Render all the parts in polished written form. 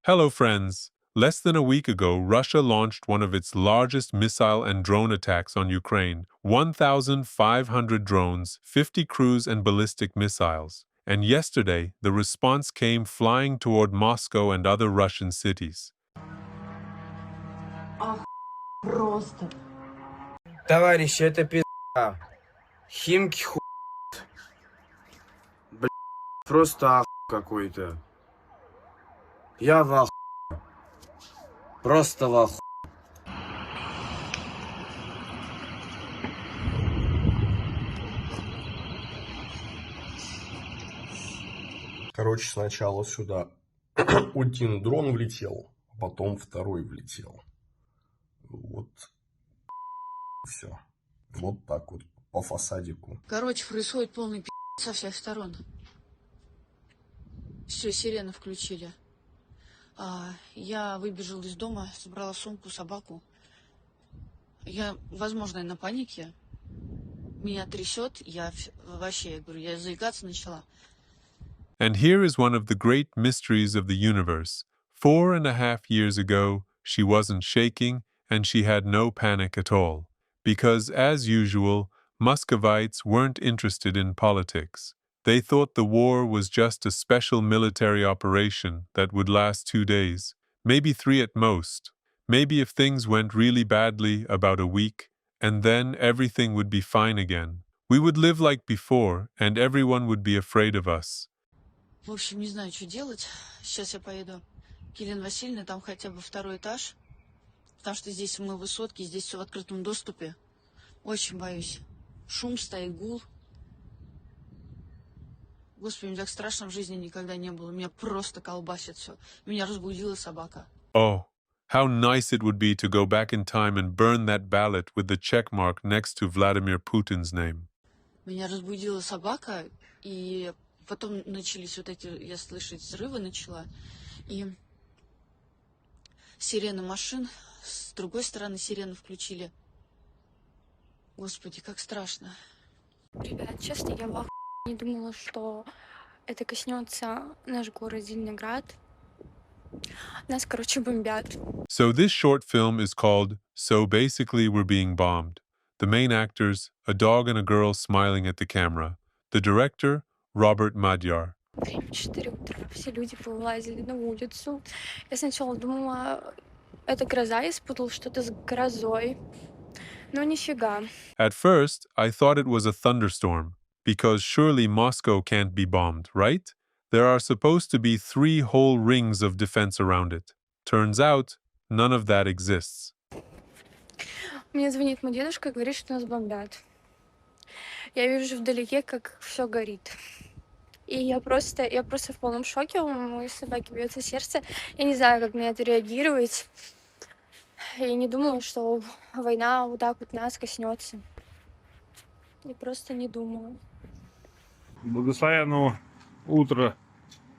Hello, friends. Less than a week ago, Russia launched one of its largest missile and drone attacks on Ukraine. 1,500 drones, 50 cruise and ballistic missiles. And yesterday, the response came flying toward Moscow and other Russian cities. Просто. Товарищи, это пизда. Химки хуй. Блядь, просто какой-то. Я в ахуе. Просто в ахуе. Короче, сначала сюда один дрон влетел, а потом второй влетел. Вот все. Вот так вот по фасадику. Короче, происходит полный пи*** со всех сторон. Все, сирены включили. Я выбежала из дома, собрала сумку, собаку. Я, возможно, на панике. Меня трясет, я говорю, я заикаться начала. And here is one of the great mysteries of the universe. 4.5 years ago, she wasn't shaking and she had no panic at all. Because, as usual, Muscovites weren't interested in politics. They thought the war was just a special military operation that would last 2 days, maybe 3 at most. Maybe if things went really badly, about a week, and then everything would be fine again. We would live like before, and everyone would be afraid of us. В общем, не знаю, что делать. Сейчас я поеду к Елене Васильевне, там хотя бы 2-й этаж. Потому что здесь мы в высотке, здесь все в открытом доступе. Очень боюсь. Шум стоит, гул. Господи, мне так страшно в жизни никогда не было. Меня просто колбасит все. Меня разбудила собака. Oh, how nice it would be to go back in time and burn that ballot with the check mark next to Vladimir Putin's name. Меня разбудила собака, и потом начались вот эти, я слышать, взрывы начала. И сирены машин, с другой стороны сирены включили. Господи, как страшно. Ребят, честно, я в ахуе. Не думала, что это коснется наш город Зеленоград. Нас, короче, бомбят. So this short film is called So Basically We're Being Bombed. The main actors, a dog and a girl smiling at the camera. The director, Robert Madjar. Время 4 утра, все люди повылазили на улицу. Я сначала думала, это гроза, я спутала что-то с грозой. Но нифига. At first, I thought it was a thunderstorm, because surely Moscow can't be bombed, right? There are supposed to be 3 whole rings of defense around it. Turns out, none of that exists. Мне звонит мой дедушка и говорит, что нас бомбят. Я вижу вдалеке, как все горит. И я просто в полном шоке, у моей собаки бьется сердце. Я не знаю, как на это реагировать. Я не думала, что война вот так вот нас коснется. Я просто не думала. Благословенного утра,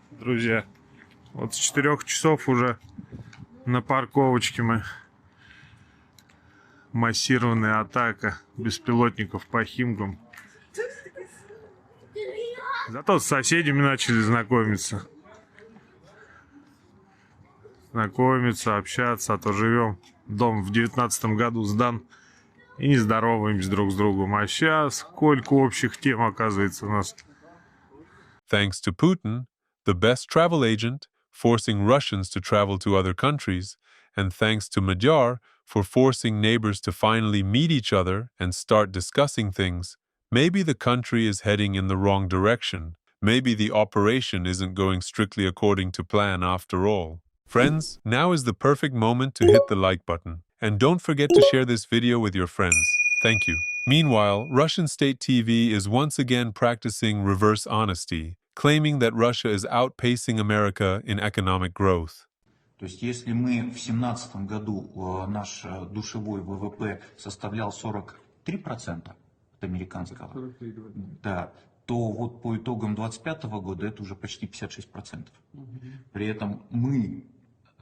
друзья. Вот с 4 часов уже на парковочке мы. Массированная атака беспилотников по Химкам. Зато с соседями начали знакомиться. Общаться, а то живем. Дом в 19-м году сдан. И не здороваемся друг с другом. А сейчас сколько общих тем оказывается у нас. Thanks to Putin, the best travel agent, forcing Russians to travel to other countries, and thanks to Madjar for forcing neighbors to finally meet each other and start discussing things, maybe the country is heading in the wrong direction. Maybe the operation isn't going strictly according to plan after all. Friends, now is the perfect moment to hit the like button. And don't forget to share this video with your friends. Thank you. Meanwhile, Russian state TV is once again practicing reverse honesty, claiming that Russia is outpacing America in economic growth. То есть, если мы в 2017 году наш душевой ВВП составлял 43% от американского, да, то вот по итогам 2025 года это уже почти 56%. При этом мы,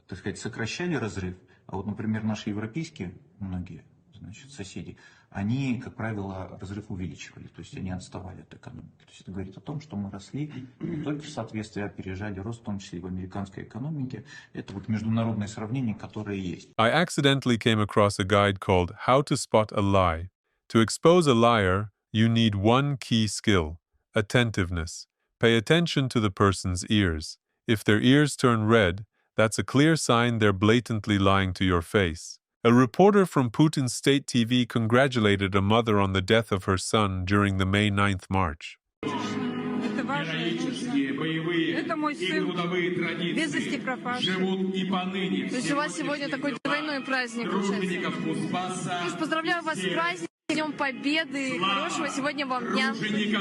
так сказать, сокращали разрыв, а вот, например, наши европейские многие значит, соседей, они, как правило, разрыв увеличивали, то есть они отставали от экономики. То есть это говорит о том, что мы росли не только в соответствии, опережали рост, в том числе и в американской экономике. Это вот международное сравнение, которое есть. I accidentally came across a guide called How to Spot a Lie. To expose a liar, you need one key skill: attentiveness. Pay attention to the person's ears. If their ears turn red, that's a clear sign they're blatantly lying to your face. A reporter from Putin's state TV congratulated a mother on the death of her son during the May 9th march. Это важно. Это мой сын. Без вести пропаж. То есть у вас сегодня такой двойной праздник получается. Поздравляю вас с праздником, Днем Победы. Хорошего сегодня вам дня.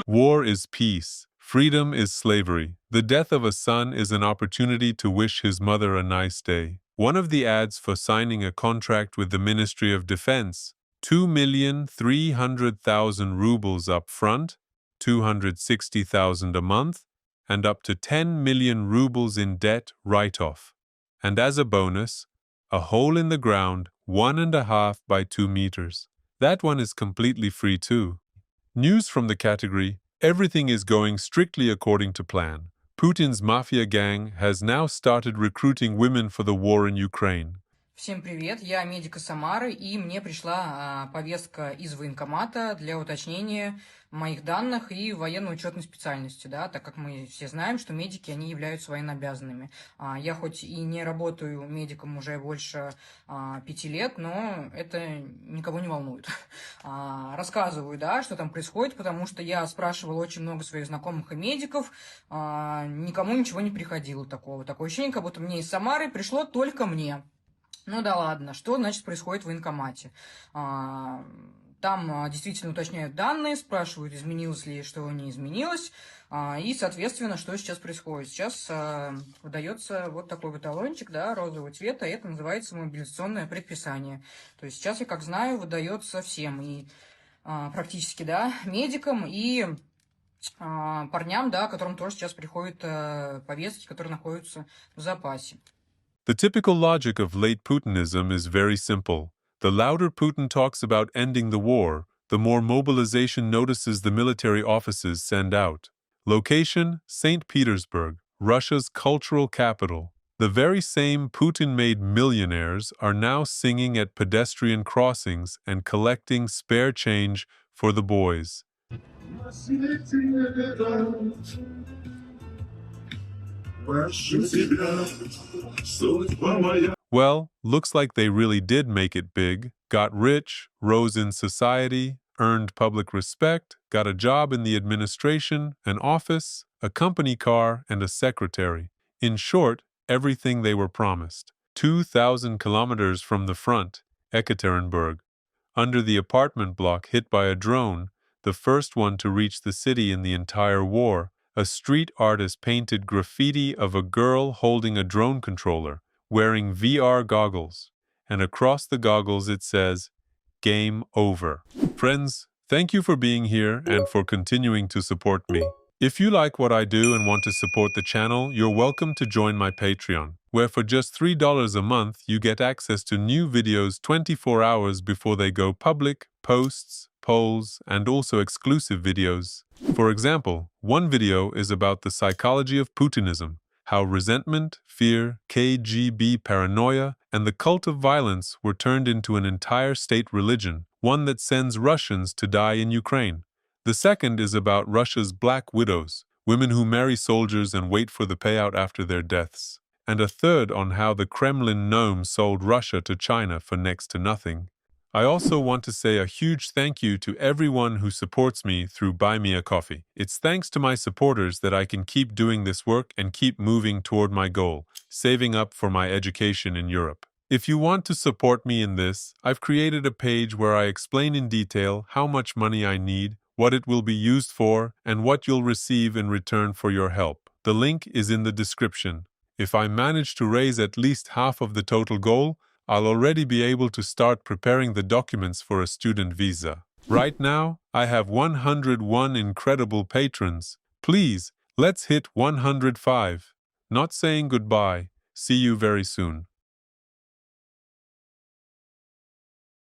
War is peace. Freedom is slavery. The death of a son is an opportunity to wish his mother a nice day. One of the ads for signing a contract with the Ministry of Defense: 2,300,000 rubles up front, 260,000 a month, and up to 10 million rubles in debt write-off. And as a bonus, a hole in the ground 1.5 by 2 meters. That one is completely free too. News from the category: everything is going strictly according to plan. Putin's mafia gang has now started recruiting women for the war in Ukraine. Всем привет, я медик из Самары, и мне пришла повестка из военкомата для уточнения моих данных и военно-учетной специальности, да, так как мы все знаем, что медики, они являются военнообязанными. Я хоть и не работаю медиком уже больше 5 лет, но это никого не волнует. Рассказываю, да, что там происходит, потому что я спрашивала очень много своих знакомых и медиков, никому ничего не приходило такого. Такое ощущение, как будто мне из Самары пришло только мне. Ну да ладно, что значит происходит в военкомате? Там действительно уточняют данные, спрашивают, изменилось ли, что не изменилось, и, соответственно, что сейчас происходит. Сейчас выдается вот такой вот талончик, да, розового цвета, и это называется мобилизационное предписание. То есть сейчас, я как знаю, выдается всем, и практически, да, медикам, и парням, да, которым тоже сейчас приходят повестки, которые находятся в запасе. The typical logic of late Putinism is very simple. The louder Putin talks about ending the war, the more mobilization notices the military offices send out. Location: St. Petersburg, Russia's cultural capital. The very same Putin-made millionaires are now singing at pedestrian crossings and collecting spare change for the boys. Well, looks like they really did make it big, got rich, rose in society, earned public respect, got a job in the administration, an office, a company car, and a secretary. In short, everything they were promised. 2,000 kilometers from the front, Ekaterinburg, under the apartment block hit by a drone, the first one to reach the city in the entire war, a street artist painted graffiti of a girl holding a drone controller, wearing VR goggles, and across the goggles it says, "Game over." Friends, thank you for being here and for continuing to support me. If you like what I do and want to support the channel, you're welcome to join my Patreon, where for just $3 a month you get access to new videos 24 hours before they go public, posts, polls, and also exclusive videos. For example, one video is about the psychology of Putinism, how resentment, fear, KGB paranoia, and the cult of violence were turned into an entire state religion, one that sends Russians to die in Ukraine. The second is about Russia's black widows, women who marry soldiers and wait for the payout after their deaths. And a third on how the Kremlin gnome sold Russia to China for next to nothing. I also want to say a huge thank you to everyone who supports me through Buy Me a Coffee. It's thanks to my supporters that I can keep doing this work and keep moving toward my goal, saving up for my education in Europe. If you want to support me in this, I've created a page where I explain in detail how much money I need, what it will be used for, and what you'll receive in return for your help. The link is in the description. If I manage to raise at least half of the total goal, I'll already be able to start preparing the documents for a student visa. Right now, I have 101 incredible patrons. Please, let's hit 105. Not saying goodbye. See you very soon.